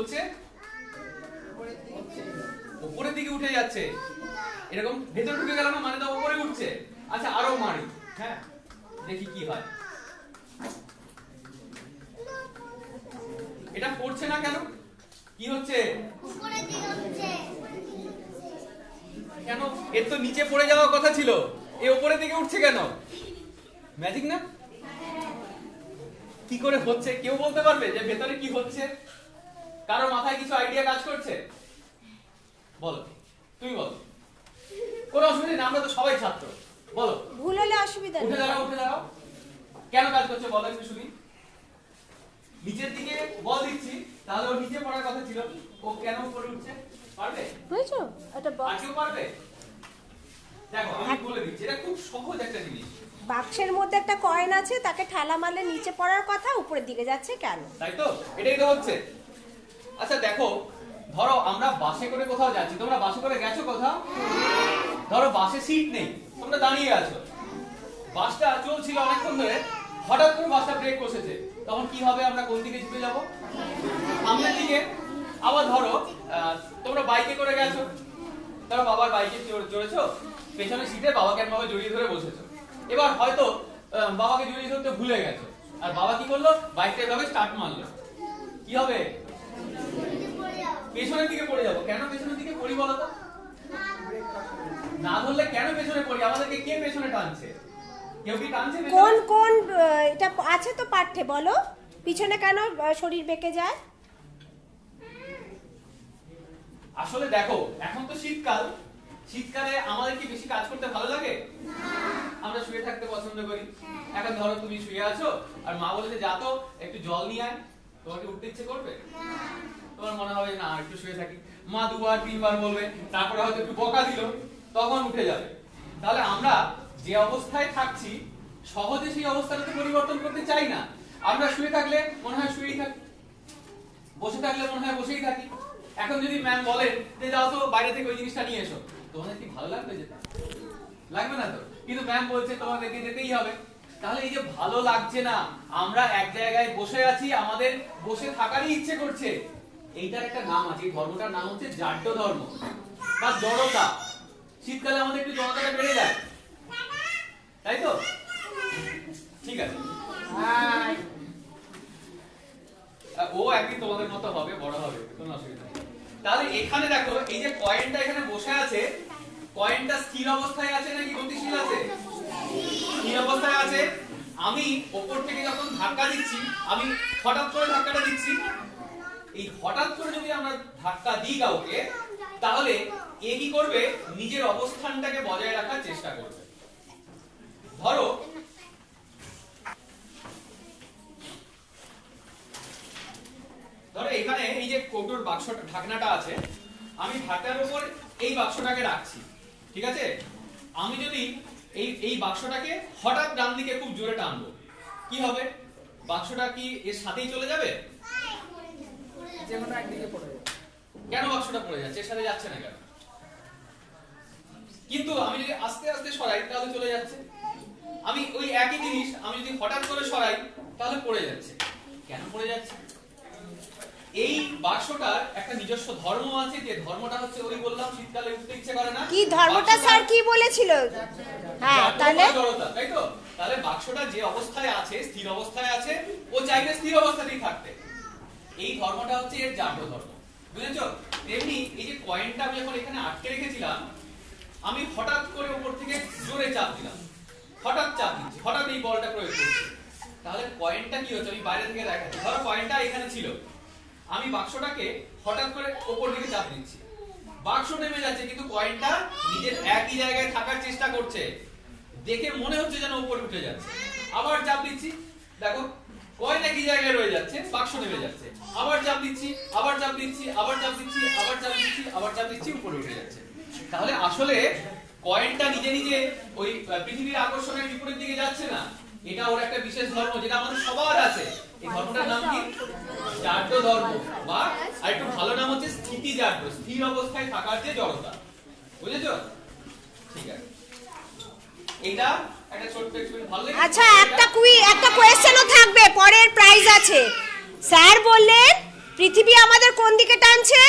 হচ্ছে? উপরের দিকে উঠে যাচ্ছে। এরকম ভেতরে ঢুকে গেল না, মানে তো উপরে উঠছে। আচ্ছা আরো মারি, হ্যাঁ দেখি কি হয়। এটা পড়ছে না কেন? কি হচ্ছে? উপরের দিকে উঠছে। কেন? এর তো নিচে পড়ে যাওয়ার কথা ছিল, এ উপরের দিকে উঠছে কেন? ম্যাজিক না? কি করে হচ্ছে কেউ বলতে পারবে যে ভেতরে কি হচ্ছে? কারো মাথায় কিছু আইডিয়া কাজ করছে? বলো, তুমি বলো। কোনো অসুবিধা নেই, আমরা তো সবাই ছাত্র। বলো। ভুল হলে অসুবিধা নেই। উঠে দাঁড়াও, উঠে দাঁড়াও। কেন কাজ করছে বলো একটু শুনি। নিচের দিকে বল দিচ্ছি, তাহলে ও নিচে পড়ার কথা ছিল, ও কেন উপরে উঠছে? পারবে? বুঝছো? এটা আর কেউ পারবে? দেখো আমি বলে দিচ্ছি, এটা খুব সহজ একটা জিনিস। বাক্সের মধ্যে একটা কয়েন আছে, তাকে ঠালা মারলে নিচে পড়ার কথা, উপরের দিকে যাচ্ছে কেন? তাই তো, এটাই তো হচ্ছে। আচ্ছা দেখো, ধরো আমরা বাসে করে কোথাও যাচ্ছি, তোমরা বাসে করে গেছো কোথাও? ধরো বাসে সিট নেই, তোমরা দাঁড়িয়ে আছো, বাসটা চলছিল অনেকক্ষণ ধরে, হঠাৎ করে বাসটা ব্রেক কষেছে, তখন কি হবে? আমরা কোন দিকে ঝুঁকে যাব? সামনের দিকে। আবার ধরো তোমরা বাইকে করে গেছো, ধরো বাবার বাইকে চড়েছো, পেছনের সিটে বাবাকে এমন ভাবে জড়িয়ে ধরে বসেছো। এবার হয়তো বাবাকে জড়িয়ে ধরতে ভুলে গেছো, আর বাবা কি করলো? বাইকটা এভাবে স্টার্ট মারলো, কি হবে? পেছনের দিকে পড়ে যাবো। কেন পেছনের দিকে পড়ি বলো তো? না ধরলে কেন পেছনে পড়ি? আমাদেরকে কে পেছনে টানছে? কেউ কি টানছে পেছনে? কোন কোন এটা আছে তো পাঠ্যে, বলো পিছনে কেন শরীর বেঁকে যায়? আসলে দেখো, এখন তো শীতকাল, শীতকালে আমাদের কি বেশি কাজ করতে ভালো লাগে? আমরা শুয়ে থাকতে পছন্দ করি। এখন ধরো তুমি শুয়ে আছো, আর মা বলেছে যা তো একটু জল নিয়ে আয়, তোমাকে উঠতে ইচ্ছে করবে? তোমার মনে হবে না একটু শুয়ে থাকি। মা দুবার তিনবার বলবে, তারপরে হয়তো একটু বকা দিল, তখন উঠে যাবে। তাহলে আমরা যে অবস্থায় থাকছি, সহজে সেই অবস্থাটাকে পরিবর্তন করতে চাই না। আমরা শুয়ে থাকলে মনে হয় শুয়েই থাকি, বসে থাকলে মনে হয় বসেই থাকি। এখন যদি ম্যাম বলেন যে যাও তো বাইরে থেকে ওই জিনিসটা নিয়ে এসো, তোমাদের কি ভালো লাগবে যেতে? লাগবে না তো। কিন্তু ম্যাম বলছে তোমাদেরকে যেতেই হবে। তাহলে এই যে ভালো লাগছে না, আমরা এক জায়গায় বসে আছি, আমাদের বসে থাকারই ইচ্ছে করছে, এইটার একটা নাম আছে, এই ধর্মটার নাম হচ্ছে জাড্য ধর্ম বা জড়তা। শীতকালে আমাদের একটু জড়তাটা বেড়ে যায়, তাই তো? ঠিক আছে, ও একদিন তোমাদের মতো হবে, বড় হবে, কোনো অসুবিধা নেই। তাহলে এখানে দেখো, এই যে কয়েনটা এখানে বসে আছে, কয়েনটা স্থির অবস্থায় আছে নাকি গতিশীল আছে? স্থির অবস্থায় আছে। আমি উপর থেকে যখন ধাক্কা দিচ্ছি, আমি হঠাৎ করে ধাক্কাটা দিচ্ছি, এই হঠাৎ করে যদি আমরা ধাক্কা দিই কাউকে, তাহলে এ কি করবে? নিজের অবস্থানটাকে বজায় রাখার চেষ্টা করবে। ধরো এখানে এই যে কৌটোর বাক্সটা, ঢাকনাটা আছে, আমি ঢাকনার উপর এই বাক্সটাকে রাখছি, ঠিক আছে? আমি যদি এই বাক্সটাকে হঠাৎ ডান দিকে খুব জোরে টানবো, কি হবে? বাক্সটা কি এর সাথেই চলে যাবে? যেমন একদিকে পড়ে যাবে। কেন বাক্সটা পড়ে যাচ্ছে? এর সাথে যাচ্ছে না কেন? কিন্তু আমি যদি আস্তে আস্তে সরাই তাহলে চলে যাচ্ছে। আমি ওই একই জিনিস আমি যদি হঠাৎ করে সরাই তাহলে পড়ে যাচ্ছে। কেন পড়ে যাচ্ছে? এই বাক্সটার একটা নিজস্ব ধর্ম আছে, যে ধর্মটা হচ্ছে ওই বললাম শীতকালে উঠতে ইচ্ছে করে না। কি ধর্মটা স্যার কি বলেছিল? হ্যাঁ, তাহলে তাই তো? তাহলে বাক্সটা যে অবস্থায় আছে, স্থির অবস্থায় আছে, ও চাইবে স্থির অবস্থাতেই থাকতে। এই ধর্মটা হচ্ছে এর জাড্য ধর্ম, বুঝেছো? তেমনি এই যে কয়েনটা আমি যখন এখানে আটকে রেখেছিলাম, আমি হঠাৎ করে উপর থেকে জোরে চাপ দিলাম, হঠাৎ চাপ দিচ্ছি, হঠাৎ এই বলটা প্রয়োগ করছি, তাহলে কয়েনটা কি হচ্ছে? আমি বাইরে থেকে দেখাচ্ছি। ধরো কয়েনটা এখানে ছিল, আমি বাক্সটাকে হঠাৎ করে উপর দিকে চাপ দিচ্ছি, বাক্স নেমে যাচ্ছে, কিন্তু কয়েনটা নিজের একই জায়গায় থাকার চেষ্টা করছে। দেখে মনে হচ্ছে যেন উপরে উঠে যাচ্ছে। আবার চাপ দিচ্ছি, দেখো কয়েন একই জায়গায় রয়ে যাচ্ছে, বাক্স নেমে যাচ্ছে। আবার চাপ দিচ্ছি, আবার চাপ দিচ্ছি, আবার চাপ দিচ্ছি, আবার চাপ দিচ্ছি, আবার চাপ দিচ্ছি, উপরে উঠে যাচ্ছে। তাহলে আসলে কয়েনটা নিজে নিজে ওই পৃথিবীর আকর্ষণের বিপরীত দিকে যাচ্ছে না, এটা ওর একটা বিশেষ ধর্ম, যেটা আমাদের সবার আছে। এই ধর্মটার নাম কি? জাড্য ধর্ম, বা আরেকটু ভালো নাম হচ্ছে স্থিতি জাড্য, স্থির অবস্থায় থাকার যে জড়তা। বুঝেছো? ঠিক আছে, এটা একটা ছোট্ট এক্সপেরিমেন্ট। ভালো লাগে? আচ্ছা, একটা কোয়েশ্চেনও থাকবে, পরের প্রাইজ আছে। স্যার বললেন পৃথিবী আমাদের কোন দিকে টানছে?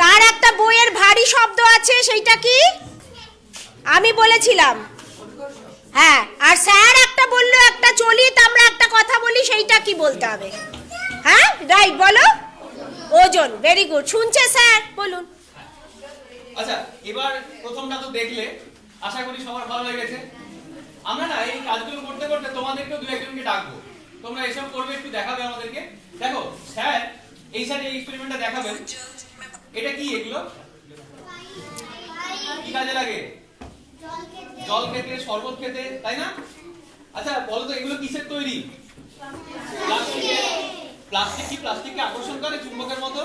তার একটা বইয়ের ভারী শব্দ আছে, সেইটা কি? আমি বলেছিলাম। হ্যাঁ, আর স্যার একটা বললো একটা চলিত আমরা একটা কথা বলি, সেইটা কি বলতে হবে? হ্যাঁ, রাইট, বলো। ওজন, ভেরি গুড। শুনছে স্যার, বলুন। আচ্ছা, এবার প্রথমটা তো দেখলে, আশা করি সবার ভালো লেগেছে। আমরা না এই কাজগুলো করতে করতে তোমাদেরকেও দু একজনকে ডাকবো, তোমরা এসব করবে, একটু দেখাবে আমাদেরকে। দেখো স্যার এই সাইডে এই এক্সপেরিমেন্টটা দেখাবেন। এটা কি, এগুলো কি কাজে লাগে? জল খেতে, শরবত খেতে, তাই না? আচ্ছা বলো তো, এগুলো কিসের তৈরি? প্লাস্টিক কি প্লাস্টিককে আকর্ষণ করে চুম্বকের মতো?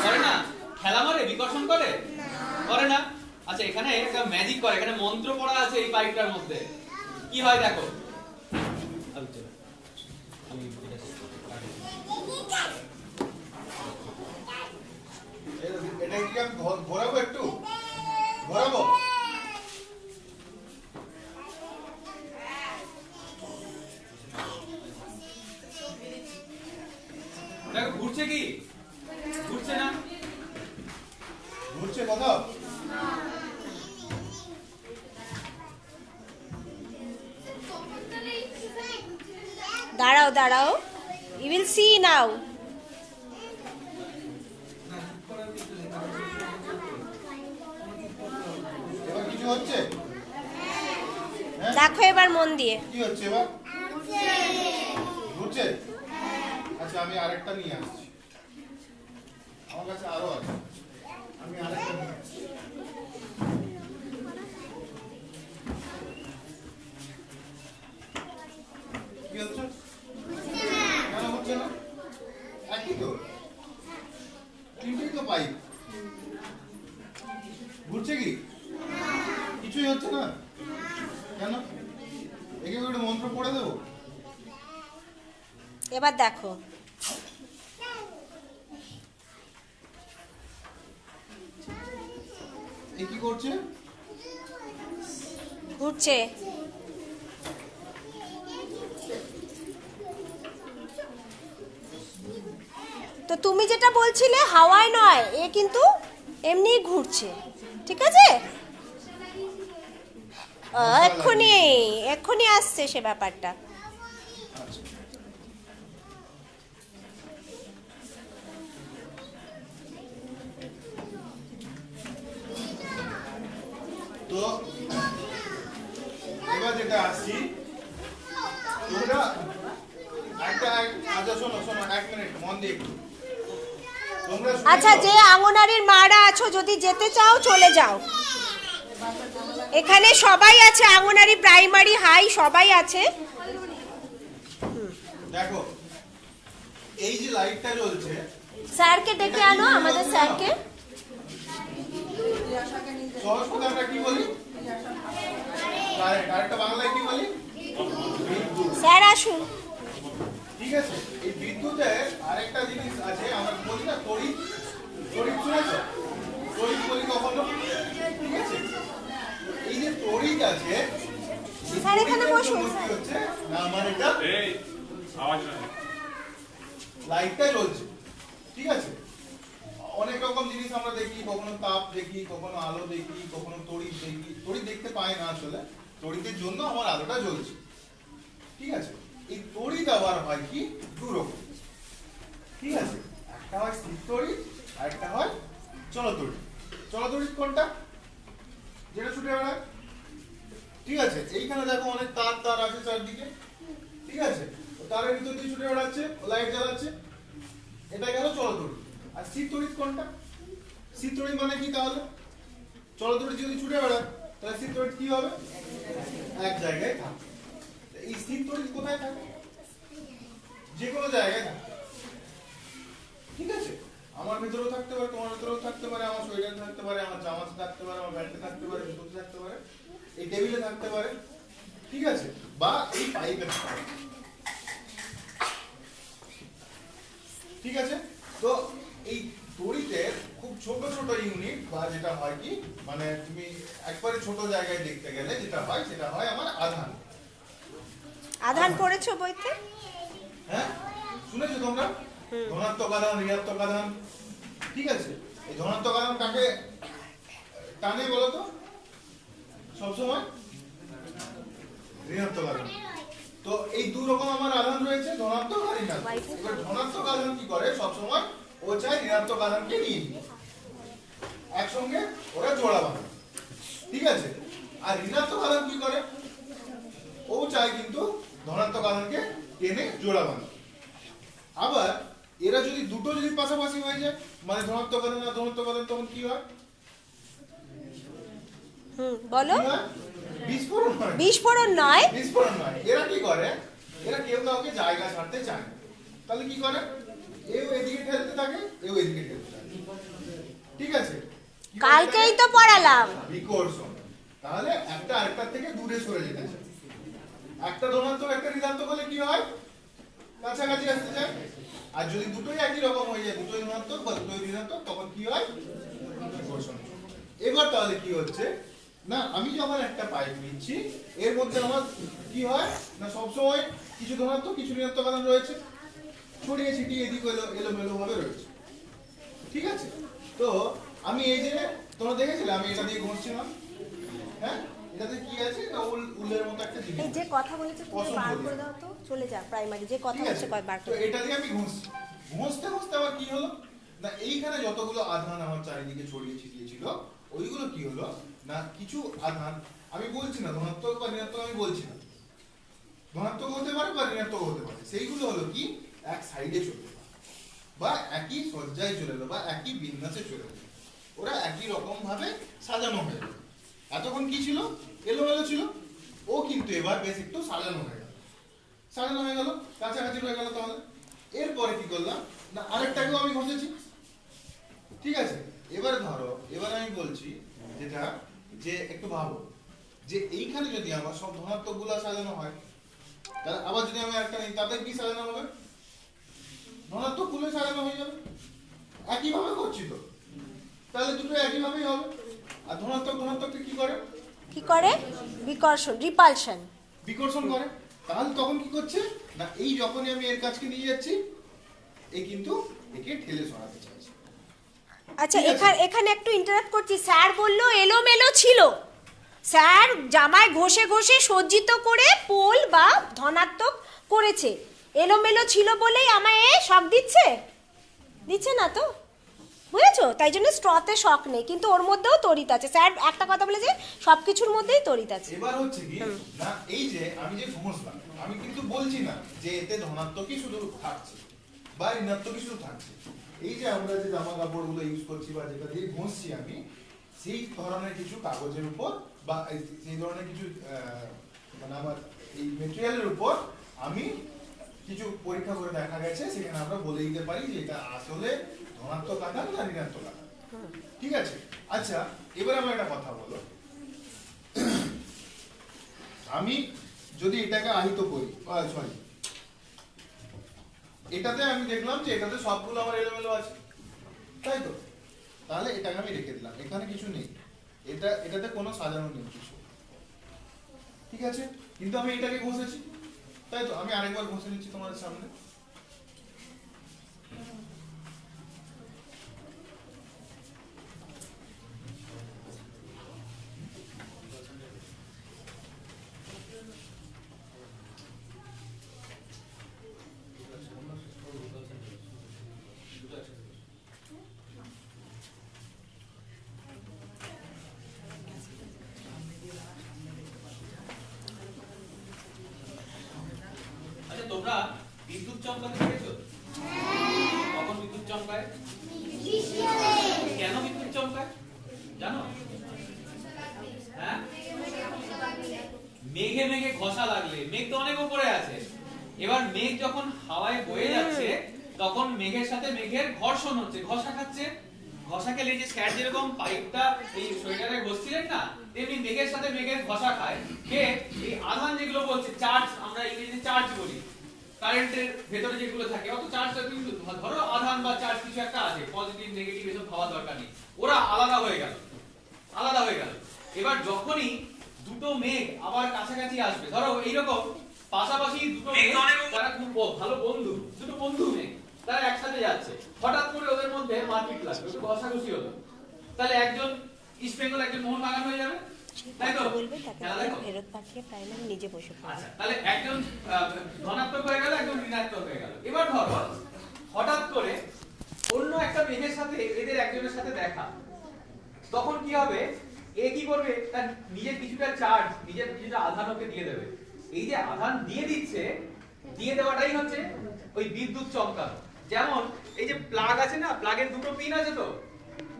করে না? খেলা মারে, বিকর্ষণ করে? করে না? আচ্ছা, এখানে একটা ম্যাজিক করে, এখানে মন্ত্র পড়া আছে এই পাইপটার মধ্যে। কি হয় দেখো। এটা কি আমি ঘোরাবো, একটু ঘোরাবো? দেখো ঘুরছে কি? ঘুরছে না? ঘুরছে কোথাও? দাঁড়াও দাঁড়াও, ইউ উইল সি নাও। এবার কিছু হচ্ছে? দেখো এবার মন দিয়ে। কি হচ্ছে এবার? ঘুরছে? আচ্ছা, আমি আরেকটা নিয়ে আসছি, আমার কাছে আরো আছে, আমি আরেকটা নিয়ে আসছি। কি হচ্ছে? কেন হচ্ছে না? একই তো, তিনটেই তো পাইপ। ঘুরছে কি? কিছুই হচ্ছে না কেন? একে একটু মন্ত্র পড়ে দেবো। এবার দেখো। এ কি করছে? ঘুরছে। তো তুমি যেটা বলছিলে হাওয়ায় নয়, এ কিন্তু এমনিই ঘুরছে, ঠিক আছে? এক্ষুনি এক্ষুনি আসছে সে ব্যাপারটা। তো এবার যেটা আসছি, তোমরা আচ্ছা শোনো শোনো, 1 মিনিট মন দিয়ে একটু। তোমরা আচ্ছা, যে আঙ্গনারীর মারা আছো, যদি যেতে চাও চলে যাও। এখানে সবাই আছে, আঙ্গনারী, প্রাইমারি, হাই সবাই আছে। দেখো, এই যে লাইটটা জ্বলছে, স্যারকে ডেকে আনো, আমাদের স্যারকে। সহজ কথা আমরা কি বলি? কারেন্ট। আরেকটা বাংলায় কি বলি? বিদ্যুৎ। স্যার আসুন। ঠিক আছে, এই বিদ্যুতের আরেকটা জিনিস আছে, আমরা বলি না তড়িৎ। তড়িৎ শুনেছো? তড়িৎ বলি কখনো? ঠিক আছে, এই যে তড়িৎ আছে, এই স্যার এখানে তড়িতের বসুন। জন্য কি হচ্ছে না, আমার এটা এই আওয়াজ না লাইটটা জ্বলছে। ঠিক আছে, অনেক রকম জিনিস আমরা দেখি, কখনো তাপ দেখি, কখনো আলো দেখি, কখনো তড়িৎ দেখি। তড়িৎ দেখতে পাই না আসলে, তড়িতের জন্য আমার আলোটা জ্বলছে। ঠিক আছে, এই তড়িৎ আবার হয় কি দু রকম। ঠিক আছে, একটা হয় স্থির তড়িৎ, আর একটা হয় চলতড়িৎ। চলতড়িৎ কোনটা? যেটা ছুটে বেড়ায়। ঠিক আছে, এইখানে দেখো অনেক তার তার আছে চারদিকে। ঠিক আছে, তারের ভিতর দিয়ে ছুটে বেড়াচ্ছে, লাইট জ্বালাচ্ছে, এটা গেল চলতড়িৎ। আর স্থির তড়িৎ কোনটা? স্থির তড়িৎ মানে কি তাহলে? চলতড়িৎ যদি ছুটে বেড়ায়, তাহলে স্থির তড়িৎ কি হবে? এক জায়গায় থাকে। এই স্থির তড়িৎ কোথায় থাকে? যে কোনো জায়গায় থাকে। ঠিক আছে, আমার ভিতরেও থাকতে পারে, তোমার ভিতরেও থাকতে পারে, আমার শরীরে থাকতে পারে, আমার জামাতে থাকতে পারে, আমার ব্যান্ডে থাকতে পারে, জুতোতে থাকতে পারে, এই টেবিলে থাকতে পারে। ঠিক আছে, বা এই পাইপে থাকতে পারে। ঠিক আছে, তো এই তড়িতের খুব ছোট ছোট ইউনিট, বা যেটা হয় কি, মানে তুমি একবারে ছোট জায়গায় দেখতে গেলে যেটা হয়, সেটা হয় আমার আধান। আধান পড়েছো বইতে? হ্যাঁ, শুনেছো তোমরা? ধনাত্মক আধান ঋণাত্মক আধান, ঠিক আছে? এই ধনাত্মক আধান কাকে টানে বলো তো সবসময়? ঋণাত্মক আধান। তো এই দু রকম আমার আধান রয়েছে, ধনাত্মক আর ঋণাত্মক। এবার ধনাত্মক আধান কি করে সবসময়? ও চায় ঋণাত্মক আধানকে নিয়ে নিতে, একসঙ্গে ওরা জোড়া বাঁধে, ঠিক আছে? আর ঋণাত্মক আধান কি করে? ও চায় কিন্তু ধনাত্মক আধানকে টেনে জোড়া বাঁধে। আবার এরা যদি দুটো যদি পাশাপাশি হয়ে যায়, মানে ধনাত্মক আধান আর ধনাত্মক আধান, তখন কি হয়? বলো। কি হয়? বিস্ফোরণ হয়। বিস্ফোরণ নয়, বিস্ফোরণ নয়। এরা কি করে? এরা কেউ কাউকে জায়গা ছাড়তে চায় না। তাহলে কি করে? এও এদিকে ঠেলতে থাকে, এও এদিকে ঠেলতে থাকে, ঠিক আছে? কি করে কালকেই থাকে? তো পড়ালাম। বিকর্ষণ। তাহলে একটা আরেকটার থেকে দূরে সরে যেতে চায়। একটা ধনাত্মক একটা ঋণাত্মক হলে কি হয়? কাছাকাছি আসতে চায়। আর যদি দুটোই একই রকম হয়ে যায়, দুটোই ধনাত্মক বা দুটোই ঋণাত্মক, তখন কি হয়? বিকর্ষণ। এবার তাহলে কি হচ্ছে না, আমি যখন একটা পাইপ নিচ্ছি, এর মধ্যে আমার কি হয় না, সবসময় কিছু ধনাত্মক কিছু ঋণাত্মক আধান রয়েছে, ছড়িয়ে ছিটিয়ে এদিক এলোমেলো ভাবে রয়েছে, ঠিক আছে? তো আমি এই যে তোমরা দেখেছিলে আমি এটা দিয়ে ঘষছিলাম, হ্যাঁ, এটাতে কি আছে না, উলের মতো একটা জিনিস, এই যে কথা বলেছে তুমি পশম বার বলি। করে দাও তো, চলে যা প্রাইমারি যে কথা ঠিক বলছে আছে? কয় বার তো করে। এটা দিয়ে আমি ঘষছি, ঘষতে ঘষতে আবার কি হলো না, এইখানে যতগুলো আধান আমার চারিদিকে ছড়িয়ে ছিটিয়ে ছিল, ওইগুলো কি হলো না, কিছু আধান, আমি বলছি না ধনাত্মক বা ঋণাত্মক, আমি বলছি না, ধনাত্মক হতে পারে বা ঋণাত্মক হতে পারে, সেইগুলো হলো কি এক সাইডে চলে গেলো, বা একই সজ্জায় চলে গেলো, বা একই বিন্যাসে চলে গেলো, ওরা একই রকম ভাবে সাজানো হয়ে গেল। এতক্ষণ কি ছিল? এলোমেলো ছিল। ও কিন্তু এবার বেশ একটু সাজানো হয়ে গেল, সাজানো হয়ে গেল, কাছাকাছি হয়ে গেল। তাহলে এরপরে কি করলাম না, আরেকটাকেও আমি ঘষেছি, ঠিক আছে? এবার ধরো, এবার আমি বলছি যেটা, যে একটু ভাবো যে এইখানে যদি আমার সব ধনাত্মক গুলা সাজানো হয়, তাহলে আবার যদি আমি একটা নিই, তাতে কি সাজানো হবে? ধনাত্মক গুলো সাজানো হয়ে যাবে, একইভাবে করছি তো, তাহলে দুটো একইভাবেই হবে। আর ধনাত্মক ধনাত্মককে কি করে? কি করে? বিকর্ষণ, রিপালশন। বিকর্ষণ করে। তাহলে তখন কি করছে না, এই যখনই আমি এর কাছকে নিয়ে যাচ্ছি, এই কিন্তু একে ঠেলে সরাতে চাইছে। আচ্ছা, ঠিক আছে। এখানে একটু ইন্টারাপ্ট করছি। স্যার বললো এলোমেলো ছিল, স্যার জামায় ঘষে ঘষে সজ্জিত করে পোল বা ধনাত্মক করেছে, এলোমেলো ছিল বলেই আমায় এ শক দিচ্ছে? দিচ্ছে না তো, বুঝেছো? তাই জন্য স্ট্রতে শক নেই, কিন্তু ওর মধ্যেও তড়িৎ আছে। স্যার একটা কথা বলেছে, সবকিছুর মধ্যেই তড়িৎ আছে। এবার হচ্ছে কি না, এই যে আমি যে ঘষলাম, আমি কিন্তু বলছি না যে এতে ধনাত্মকই শুধু থাকছে বা ঋণাত্মকই শুধু থাকছে। এই যে আমরা যে জামা কাপড়গুলো ইউজ করছি বা যেটা দিয়ে ঘষছি আমি, সেই ধরনের কিছু কাগজের উপর বা সেই ধরনের কিছু মানে আমার এই মেটেরিয়ালের উপর আমি কিছু পরীক্ষা করে দেখা গেছে, সেখানে আমরা বলে দিতে পারি যে এটা আসলে ধনাত্মক আধান না ঋণাত্মক আধান, ঠিক আছে? আচ্ছা, এবার আমরা একটা কথা বলো, আমি যদি এটাকে আহিত করি, সরি, এটাতে আমি দেখলাম যে এটাতে সবগুলো আমার এলোমেলো আছে, তাই তো? তাহলে এটাকে আমি রেখে দিলাম, এখানে কিছু নেই, এটাতে কোনো সাজানো নেই কিছু, ঠিক আছে? কিন্তু আমি এটাকে ঘষেছি, তাই তো? আমি আরেকবার ঘষে নিচ্ছি তোমাদের সামনে। আচ্ছা, তোমরা বিদ্যুৎ চমকাতে দেখেছো? কখন বিদ্যুৎ চমকায়? কেন বিদ্যুৎ চমকায় জানো? হ্যাঁ, মেঘে মেঘে ঘষা লাগলে। মেঘ তো অনেক উপরে আছে, এবার মেঘ যখন হাওয়ায় বয়ে যাচ্ছে, তখন মেঘের সাথে মেঘের ঘর্ষণ হচ্ছে, ঘষা খাচ্ছে। ঘষা খেলে যে স্যার যেরকম পাইপটা এই সোয়েটারে ঘষছিলেন না, তেমনি মেঘের সাথে মেঘের ঘষা খায়। কে? এই আধান যেগুলো বলছে, চার্জ, আমরা ইংরেজিতে চার্জ বলি, কারেন্টের ভেতরে যেগুলো থাকে, অত চার্জটা কিন্তু ধরো আধান বা চার্জ কিছু একটা আছে, পজিটিভ নেগেটিভ এসব ভাবা দরকার নেই, ওরা আলাদা হয়ে গেল, আলাদা হয়ে গেল। এবার যখনই দুটো মেঘ আবার কাছাকাছি আসবে, ধরো এইরকম পাশাপাশি দুটো মেঘ, তারা খুব ভালো বন্ধু, দুটো বন্ধু মেঘ, তারা একসাথে যাচ্ছে, হঠাৎ করে ওদের মধ্যে মারপিট লাগলো, একটু ঘষাঘষি হলো, তাহলে একজন ইস্ট বেঙ্গল একজন মোহনবাগান হয়ে যাবে, তাই তো? বলবে তাকে খেলা দেখো। ফেরত পাঠিয়ে প্রাইমারি নিজে বসে পড়বে। আচ্ছা, তাহলে একজন ধনাত্মক হয়ে গেল, একজন ঋণাত্মক হয়ে গেল। এবার ধরো হঠাৎ করে অন্য একটা মেঘের সাথে এদের একজনের সাথে দেখা, তখন কি হবে? এ কি করবে? তার নিজের কিছুটা চার্জ, নিজের কিছুটা আধান ওকে দিয়ে দেবে। এই যে আধান দিয়ে দিচ্ছে, দিয়ে দেওয়াটাই হচ্ছে ওই বিদ্যুৎ চমকানো। যেমন এই যে প্লাগ আছে না, প্লাগের দুটো পিন আছে তো,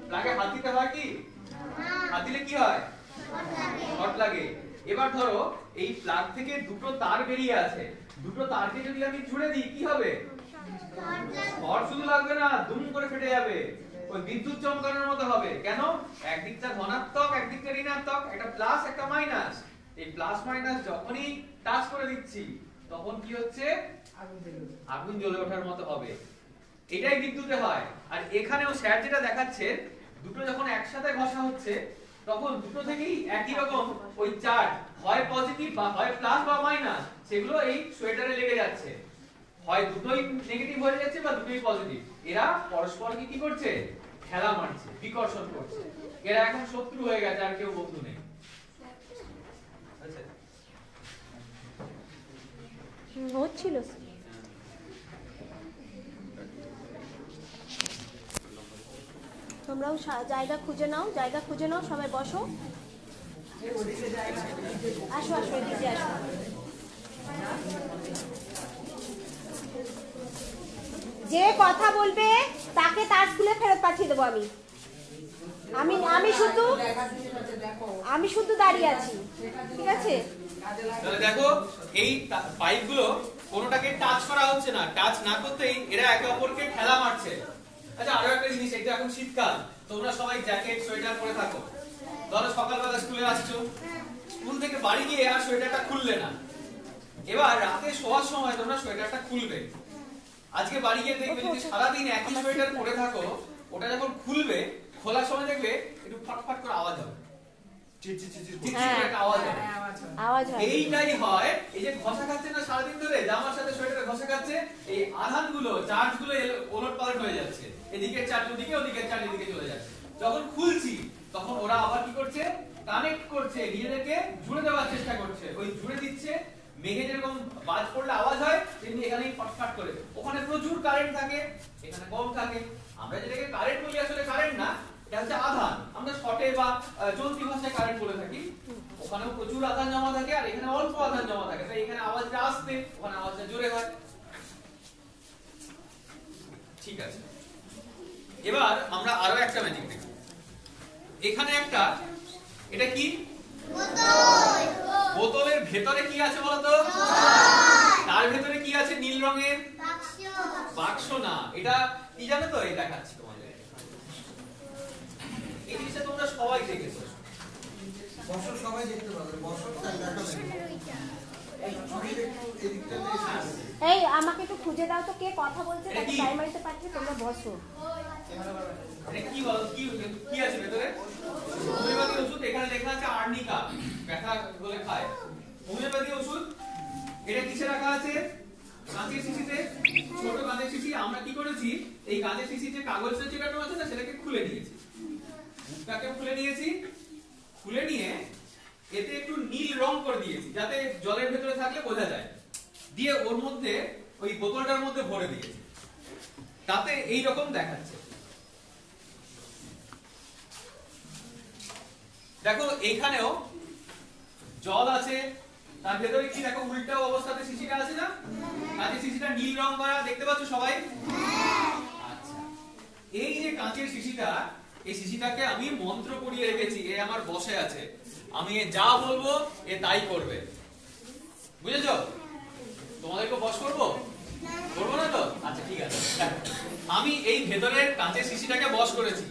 প্লাগে হাত দিতে হয় কি? হাত দিলে কি হয়? শর্ট লাগে। এবার ধরো এই প্লাগ থেকে দুটো তার বেরিয়ে আছে, দুটো তারকে যদি আমি জুড়ে দিই কি হবে? শর্ট শুধু লাগবে না, দুম করে ফেটে যাবে, ওই বিদ্যুৎ চমকানোর মতো হবে। কেন? একদিকটা ধনাত্মক, একদিকটা ঋণাত্মক, একটা প্লাস একটা মাইনাস। এই প্লাস মাইনাস যখনই টাচ করে দিচ্ছি তখন কি হচ্ছে? আগুন জ্বলে ওঠার মতো হবে। এটাই বিদ্যুতে হয়। আর এখানেও স্যার যেটা দেখাচ্ছে, দুটো যখন একসাথে ঘষা হচ্ছে তখন দুটো থেকেই একই রকম ওই চার্জ, হয় পজিটিভ বা হয় প্লাস বা মাইনাস, সেগুলো এই সোয়েটারে লেগে যাচ্ছে। হয় দুটোই নেগেটিভ হয়ে যাচ্ছে বা দুটোই পজিটিভ। এরা পরস্পরকে কি করছে? খেলা মারছে, বিকর্ষণ করছে। এরা এখন শত্রু হয়ে গেছে, আর কেউ বন্ধু নেই। আচ্ছা, হচ্ছিল। তোমরাও জায়গা খুঁজে নাও, জায়গা খুঁজে নাও, সবাই বসো। আসো আসো, এদিকে আসো। যে কথা বলবে তাকে তার স্কুলে ফেরত পাঠিয়ে দেবো আমি। আমি শুধু দাঁড়িয়ে আছি, ঠিক আছে? তাহলে দেখো এই পাইপগুলো কোনোটাকে টাচ করা হচ্ছে না, টাচ না করতেই এরা একে অপরকে খেলা মারছে। আচ্ছা, আরো একটা জিনিস, এটা এখন শীতকাল, তোমরা সবাই জ্যাকেট সোয়েটার পরে থাকো। ধরো সকালবেলা স্কুলে আসছো, স্কুল থেকে বাড়ি গিয়ে আর সোয়েটারটা খুললে না, এবার রাতে শোয়ার সময় তোমরা সোয়েটারটা খুলবে। আজকে বাড়ি গিয়ে দেখবে যদি সারাদিন একই সোয়েটার পরে থাকো, ওটা যখন খুলবে, খোলার সময় দেখবে একটু ফটফট করে আওয়াজ হবে, আওয়াজ হয়। এইটাই হয়। এই যে ঘষা খাচ্ছে না সারাদিন ধরে, জামার সাথে সোয়েটারে ঘষা খাচ্ছে, এই আধানগুলো, চার্জগুলো ওলটপালট হয়ে যাচ্ছে, এদিকের চার্জ ওদিকে, ওদিকের চার্জ এদিকে চলে যাচ্ছে। যখন খুলছি তখন ওরা আবার কি করছে? কানেক্ট করছে, নিজেদেরকে জুড়ে দেওয়ার চেষ্টা করছে। ওই জুড়ে দিচ্ছে, মেঘে যেরকম বাজ পড়লে আওয়াজ হয়, তেমনি এখানেই ফটফট করে। ওখানে প্রচুর কারেন্ট থাকে, এখানে কম থাকে। আমরা যেটাকে কারেন্ট বলি, আসলে কারেন্ট না, এটা হচ্ছে আধান। আমরা শর্টে বা চলতি ভাষায় কারেন্ট বলে থাকি। ওখানেও প্রচুর আধান জমা থাকে আর এখানে অল্প আধান জমা থাকে, তাই এখানে আওয়াজটা আসবে, ওখানে আওয়াজটা জোরে হয়। ঠিক আছে, এবার আমরা আরো একটা ম্যাজিক দেখি। এখানে একটা, এটা কি? বোতলের ভেতরে কি আছে বলতো? তার ভেতরে কি আছে? নীল রঙের বাক্স। না, এটা কি জানো তো? এই দেখাচ্ছি তোমাদের। এই জিনিসটা তোমরা সবাই দেখেছো, বছর সবাই দেখতে পাবে, বছর এই আমাকে একটু খুঁজে দাও তো, কে কথা বলছে তাকে প্রাইমারিতে পাঠিয়ে তোমরা বসো। এটা কি বল? কি আছে ভেতরে? হোমিওপ্যাথি ওষুধ। এখানে লেখা আছে আর্নিকা, ব্যথা বলে খায়। হোমিওপ্যাথি ওষুধ। এটা কিসে রাখা আছে? কাঁচের শিশিতে, ছোট কাঁচের শিশি। আমরা কি করেছি? এই কাঁচের শিশি যে কাগজটা চিটানো আছে না, সেটাকে খুলে নিয়েছি, মুখটাকে খুলে নিয়েছি। খুলে নিয়ে এতে একটু নীল রং করে দিয়েছি, যাতে জলের ভেতরে থাকলে বোঝা যায়। দিয়ে ওর মধ্যে ওই বোতলটার মধ্যে ভরে দিয়েছি, তাতে এই রকম দেখাচ্ছে। দেখো এইখানেও জল আছে, তার ভেতরে কি দেখো উল্টা অবস্থাতে শিশিটা আছে না, কাঁচের শিশিটা নীল রং করা, দেখতে পাচ্ছ সবাই? আচ্ছা, এই যে কাঁচের শিশিটা, এই শিশিটাকে আমি মন্ত্র পড়িয়ে রেখেছি। এ আমার বসে আছে, আমি যা বলবো এ তাই করবে, বুঝেছো? তোমাদেরকে বস করবো? করবো না তো? আচ্ছা ঠিক আছে, আমি এই ভেতরের কাঁচের শিশিটাকে বস করেছি।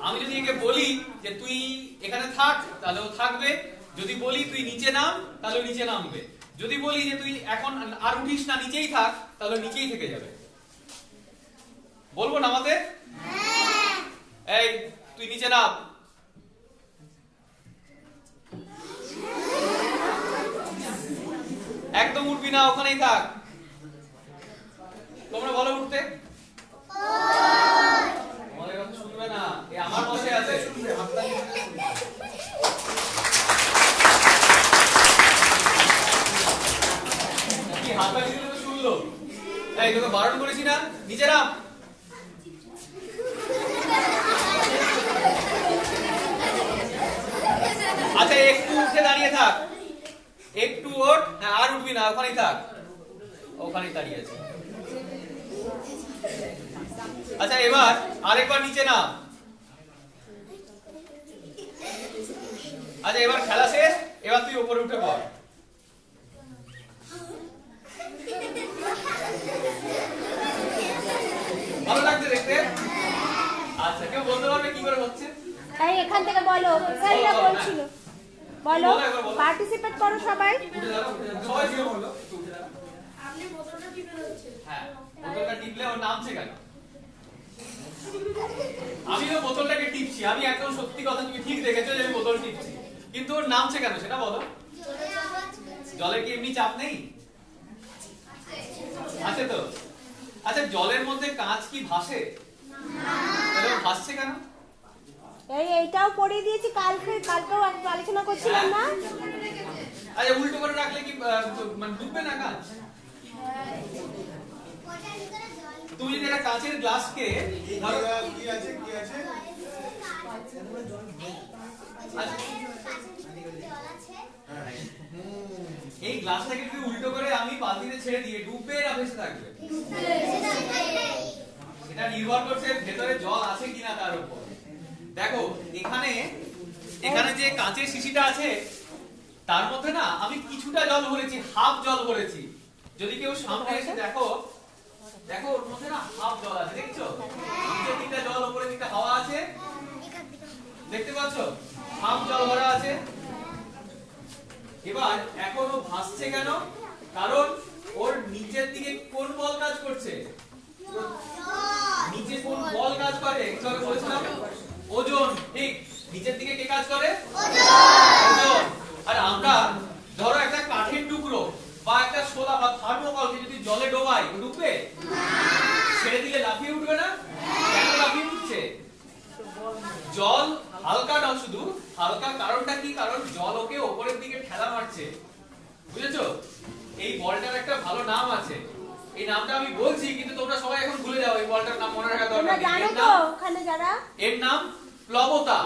আমি যদি একে বলি যে তুই এখানে থাক, তাহলে ও থাকবে। যদি বলি তুই নিচে নাম, তাহলে নিচে নামবে। যদি বলি যে তুই এখন আর উঠিস না, নিচেই থাক, তাহলে নিচেই থেকে যাবে। বলবো নামাতে? এই তুই নিচে নাম। একদম উঠবি না, ওখানেই থাক। তোমরা বলো উঠতে। এই তোকে বারণ করেছি না, নিচে নাম। আচ্ছা একটু উঠে দাঁড়িয়ে থাক, একটু ওঠ। হ্যাঁ আর উঠবি না, ওখানেই থাক, ওখানেই দাঁড়িয়ে আছে। আচ্ছা এবার আরেকবার নিচে নাম। আচ্ছা এবার খেলা শেষ, এবার তুই উপরে উঠে পড়। ভালো লাগছে দেখতে? আচ্ছা কেউ বলতে পারবে কি করে হচ্ছে? এই এখান থেকে বলো, স্যাররা বলছিল। বলো, পার্টিসিপেট করো সবাই। উঠে দাঁড়াও, উঠে দাঁড়াও। সবাই কেউ বলো, একটু উঠে দাঁড়াও। আপনি বোতলটা টিপে দিচ্ছেন। হ্যাঁ, বোতলটা টিপলে ওর নামছে কেন? আমিও বোতলটাকে টিপছি, আমি একদম সত্যি কথা, তুমি ঠিক দেখেছো যে আমি বোতল টিপছি, কিন্তু ওর নামছে কেন সেটা বলো। জলের কি এমনি চাপ নেই? আছে তো। আচ্ছা জলের মধ্যে কাঁচ কি ভাসে? তাহলে ও ভাসছে কেন? এইটাও পড়িয়ে দিয়েছি, কালকেও আলোচনা করছিলাম না। আচ্ছা উল্টো করে রাখলে কি মানে ডুববে না কাঁচ? তুমি যদি একটা কাঁচের গ্লাসকে ধরো, কি আছে কি আছে? এই গ্লাসটাকে যদি উল্টো করে আমি বালতিতে ছেড়ে দিয়ে ডুববে না ভেসে থাকবে? এটা নির্ভর করছে ভেতরে জল আছে কিনা তার উপর। দেখো এখানে যে কাঁচের শিশিটা আছে তার মধ্যে না আমি কিছুটা জল ভরেছি, হাফ জল ভরেছি। যদি কেউ সামনে এসে দেখো, দেখো ওর মধ্যে না হাফ জল আছে, দেখছো? নিচের দিকটা জল, উপরের দিকটা হাওয়া আছে, দেখতে পাচ্ছ? হাফ জল ভরা আছে। এবার এখনো ভাসছে কেন? কারণ ওর নিচের দিকে কোন বল কাজ করছে? নিচে কোন বল কাজ করে? একটু আগে বলেছিলাম ওজন। ঠিক, নিচের দিকে কে কাজ করে? ওজন। আর আমরা ধরো একটা কাঠের টুকরো বা একটা শোলা বা থার্মোকলকে যদি জলে ডোবাই, ও ডুববে? ছেড়ে দিলে লাফিয়ে উঠবে না? কেন লাফিয়ে উঠছে? জল হালকা না, শুধু হালকা কারণটা কি? কারণ জল ওকে উপরের দিকে ঠেলা মারছে, বুঝেছো? এই বলটার একটা ভালো নাম আছে, এই নামটা আমি বলছি কিন্তু তোমরা সবাই এখন ভুলে যাও। এই বলটার নাম মনে রাখা দরকার। জানো তো ওখানে যারা, এর নাম প্লবতা।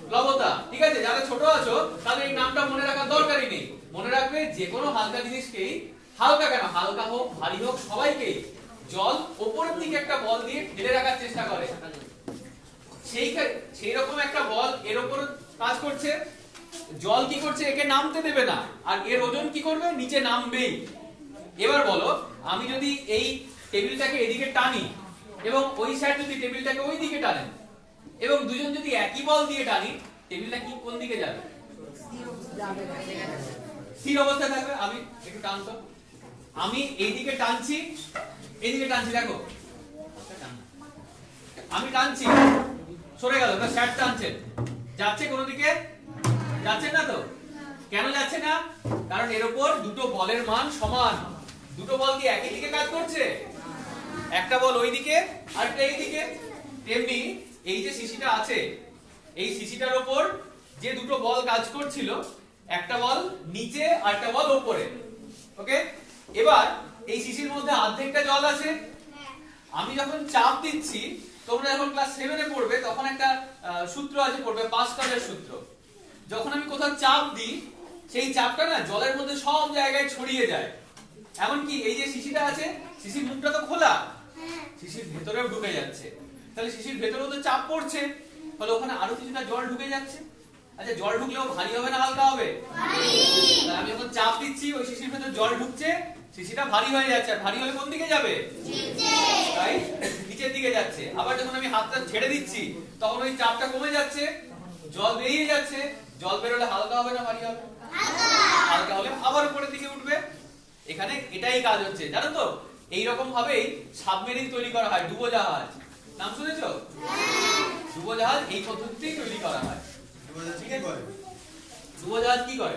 প্লবতা, ঠিক আছে? যারা ছোট আছো তাহলে এই নামটা মনে রাখার দরকারই নেই। মনে রাখবে যে কোনো হালকা জিনিসকেই, হালকা কেন, হালকা হোক ভারী হোক, সবাইকেই জল উপরের দিকে একটা বল দিয়ে ঠেলে রাখার চেষ্টা করে। সেই রকম একটা বল এর উপর কাজ করছে। জল কি করছে? একে নামতে দেবে না, আর এর ওজন কি করবে? নিচে নামবেই। এবার বলো, আমি যদি এই টেবিলটাকে এদিকে টানি এবং ওই সাইড যদি টেবিলটাকে ওই দিকে টানেন এবং দুজন যদি একই বল দিয়ে টানি, টেবিলটা কি কোন দিকে যাবে? স্থির অবস্থায় থাকবে। আমি একটু টানতো, আমি এইদিকে টানছি, এইদিকে টানছি, দেখো আমি টানছি, সরে গেল, তো স্যার টানছেন, যাচ্ছে কোন দিকে? যাচ্ছে না তো। কেন যাচ্ছে না? কারণ এর উপর দুটো বলের মান সমান। দুটো বল কি একই দিকে কাজ করছে? একটা বল ওই দিকে আর একটা এই দিকে। তেমনি এই যে শিশিটা আছে, এই শিশিটার উপর যে দুটো বল কাজ করছিল, একটা বল নিচে আর একটা বল উপরে। ওকে, এবার এই শিশির মধ্যে অর্ধেকটা জল আছে। আমি যখন চাপ দিচ্ছি, তোমরা যখন ক্লাস 7 এ পড়বে তখন একটা সূত্র আছে, পড়বে পাস্কালের সূত্র। যখন আমি কোথাও চাপ দিই, সেই চাপটা না জলের মধ্যে সব জায়গায় ছড়িয়ে যায়। এমনকি এই যে শিশিটা আছে, শিশির মুখটা তো খোলা, শিশির ভেতরেও ঢুকে যাচ্ছে। তাহলে শিশির ভেতরেও তো চাপ পড়ছে, তাহলে ওখানে আরো কিছুটা জল ঢুকে যাচ্ছে। আচ্ছা জল ঢুকলেও ভারী হবে না হালকা হবে? তাহলে আমি যখন চাপ দিচ্ছি, ওই শিশির ভেতর জল ঢুকছে, শিশিটা ভারী হয়ে যাচ্ছে। আর ভারী হলে কোন দিকে যাবে? তাই নিচের দিকে যাচ্ছে। আবার যখন আমি হাতটা ছেড়ে দিচ্ছি, তখন ওই চাপটা কমে যাচ্ছে, জল বেরিয়ে যাচ্ছে। জল বেরোলে হালকা হবে না ভারী হবে? হালকা হলে আবার উপরের দিকে উঠবে। এখানে এটাই কাজ হচ্ছে, জানো তো? এইরকম ভাবেই সাবমেরিন তৈরি করা হয়, ডুবোজাহাজ। নাম শুনেছো? ডুবোজাহাজ এই পদ্ধতিতেই তৈরি করা হয়। ডুবোজাহাজ কি করে?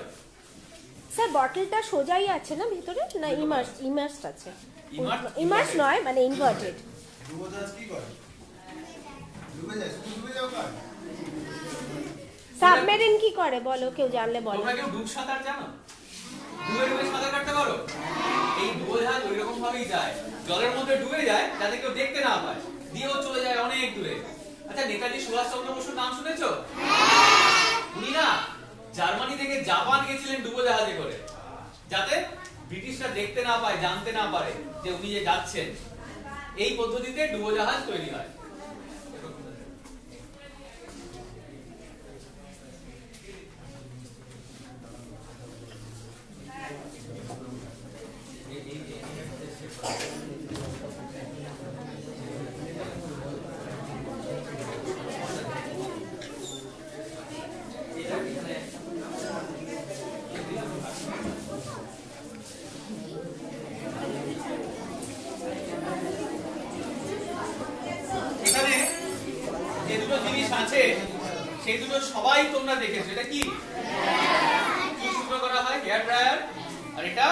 স্যার বটলটা সোজাই আছে না ভিতরে, না ইমার্সড আছে? ইমার্স নয়, মানে ইনভার্টেড। ডুবোজাহাজ কি করে? ডুবে যায়, ডুবে যাও কার? সাবমেরিন কি করে বলো, কেউ জানলে বলো। তোমরা কেউ ডুব সাঁতার জানো? ডুবে ডুবে সাঁতার কাটতে পারো? এই ডুবোজাহাজ ওই রকম ভাবেই যায়, জলের মধ্যে ডুবে যায় যাতে কেউ দেখতে না পায়, দিয়েও চলে যায় অনেক দূরে। আচ্ছা, নেতাজি সুভাষচন্দ্র বসুর নাম শুনেছো? উনি না জার্মানি থেকে জাপান গেছিলেন ডুবোজাহাজে করে, যাতে ব্রিটিশরা দেখতে না পায়, জানতে না পারে যে উনি যে যাচ্ছেন। এই পদ্ধতিতে ডুবোজাহাজ তৈরি হয়। এখানে যে দুটো জিনিস আছে সেই দুটো সবাই তোমরা দেখেছো। এটা কি সূত্র করা হয়? Hair dryer. আর এটা